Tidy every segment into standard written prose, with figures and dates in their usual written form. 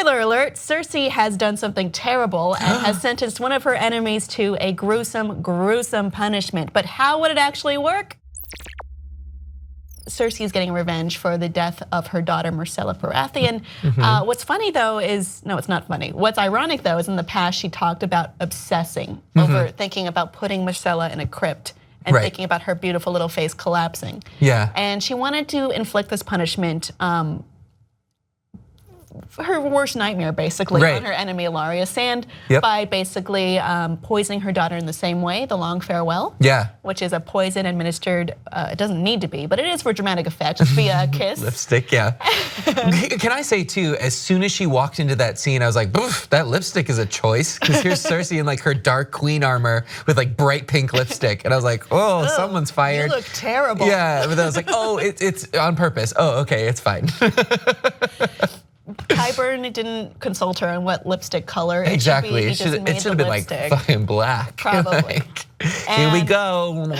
Spoiler alert, Cersei has done something terrible and has sentenced one of her enemies to a gruesome punishment. But how would it actually work? Cersei is getting revenge for the death of her daughter, Myrcella Baratheon. What's funny though is, no, it's not funny. What's ironic though is in the past she talked about obsessing over thinking about putting Myrcella in a crypt and thinking about her beautiful little face collapsing. Yeah. And she wanted to inflict this punishment, her worst nightmare basically on her enemy Ellaria Sand by basically poisoning her daughter in the same way, the long farewell. Yeah. Which is a poison administered, it doesn't need to be, but it is for dramatic effect via a kiss. Lipstick, yeah. Can I say too, as soon as she walked into that scene, I was like, "Boof, that lipstick is a choice." Because here's Cersei in like her dark queen armor with like bright pink lipstick. And I was like, oh, someone's fired. You look terrible. Yeah, but then I was like, oh, it's on purpose. Oh, okay, it's fine. Qyburn didn't consult her on what lipstick color exactly. it should be. It should have been lipstick. like fucking black. Probably. Here we go.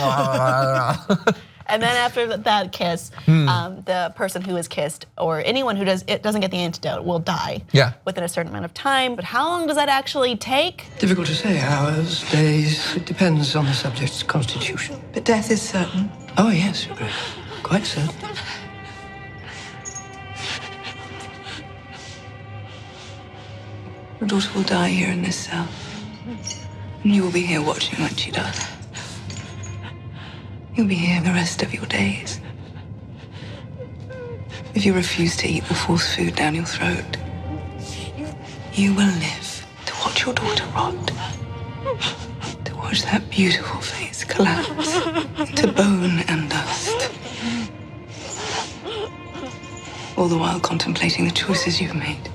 And then after that kiss, the person who is kissed or anyone who doesn't get the antidote will die within a certain amount of time. But how long does that actually take? Difficult to say. Hours, days. It depends on the subject's constitution. But death is certain. Oh yes, Your Grace. Quite certain. Your daughter will die here in this cell. And you will be here watching when she does. You'll be here the rest of your days. If you refuse to eat or force food down your throat, you will live to watch your daughter rot. To watch that beautiful face collapse into bone and dust. All the while contemplating the choices you've made.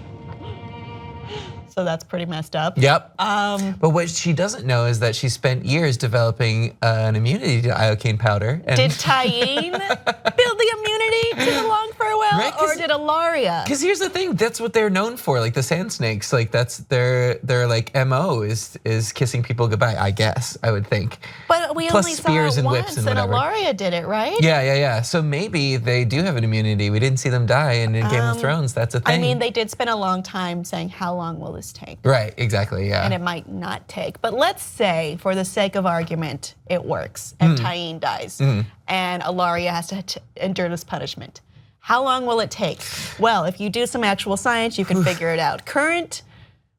So that's pretty messed up. Yep. But what she doesn't know is that she spent years developing an immunity to iocane powder. And did Tyene build the immunity to the long farewell, or did Ellaria? Because here's the thing, that's what they're known for, like the sand snakes. Like that's their like MO is kissing people goodbye. I guess I would think. But we plus only spears saw it and once, whips and and whatever. Ellaria did it, right? Yeah. So maybe they do have an immunity. We didn't see them die, and in Game of Thrones, that's a thing. I mean, they did spend a long time saying, how long will this take? Right, exactly, yeah. And it might not take. But let's say, for the sake of argument, it works, and Tyene dies, and Ellaria has to endure this punishment. How long will it take? Well, if you do some actual science, you can figure it out.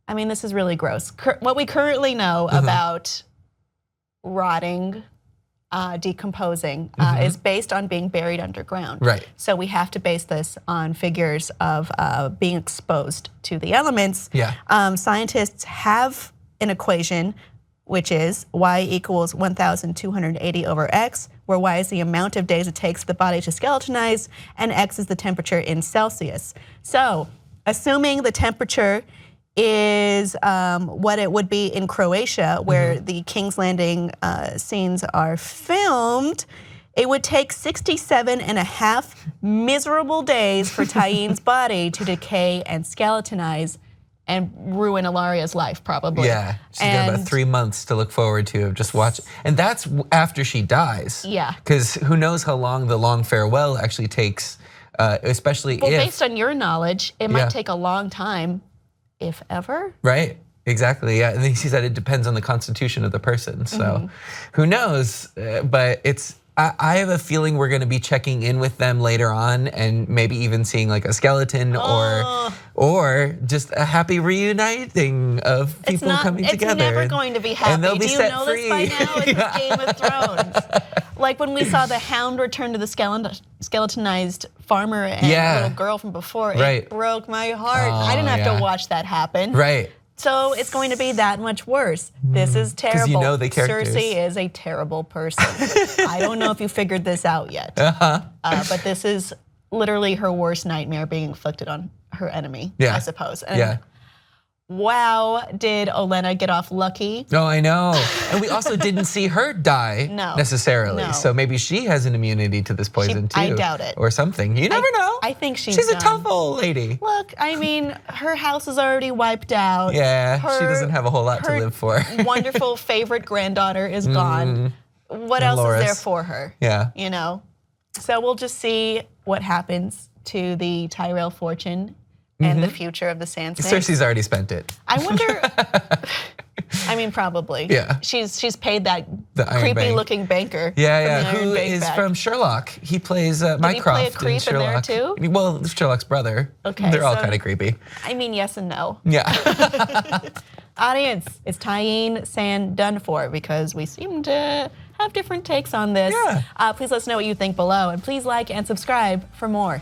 I mean, this is really gross. What we currently know about rotting, decomposing is based on being buried underground. Right. So we have to base this on figures of being exposed to the elements. Yeah. Scientists have an equation, which is y equals 1,280 over x, where y is the amount of days it takes the body to skeletonize, and x is the temperature in Celsius. So assuming the temperature is what it would be in Croatia, where the King's Landing scenes are filmed, it would take 67.5 miserable days for Tyene's body to decay and skeletonize and ruin Ellaria's life, probably. Yeah, she's got about 3 months to look forward to of just watching. And that's after she dies. Yeah. Because who knows how long the long farewell actually takes, especially if. Well, based on your knowledge, it might take a long time, if ever. Right, exactly, yeah. And then she said it depends on the constitution of the person. So who knows, but I have a feeling we're gonna be checking in with them later on and maybe even seeing like a skeleton or just a happy reuniting of people coming together. It's never going to be happy. And they'll be Do you set know free. this by now? It's Game of Thrones. Like when we saw the Hound return to the skeletonized farmer and little girl from before, it broke my heart. I didn't have to watch that happen. Right. So it's going to be that much worse. This is terrible. You know the characters. Cersei is a terrible person. I don't know if you figured this out yet. But this is literally her worst nightmare being inflicted on her enemy, I suppose. And wow, did Olenna get off lucky? Oh, I know. And we also didn't see her die necessarily. No. So maybe she has an immunity to this poison too. I doubt it. Or something. You never know. I think she's a tough old lady. Look, I mean, her house is already wiped out. Yeah, she doesn't have a whole lot to live for. Wonderful favorite granddaughter is gone. What else is there for her? Yeah. You know? So we'll just see what happens to the Tyrell fortune and the future of the Sand Snakes. Cersei's already spent it. I wonder. I mean, probably. Yeah. She's paid that The Iron creepy Bank. looking banker. Yeah, from the who Iron Bank is back. from Sherlock. He plays he Mycroft play a creep in in there Sherlock. too? Well, Sherlock's brother. Okay, They're all so- kind of creepy. I mean, yes and no. Yeah. Audience, is Tyene Sand done for? Because we seem to have different takes on this. Yeah. Please let us know what you think below, and please like and subscribe for more.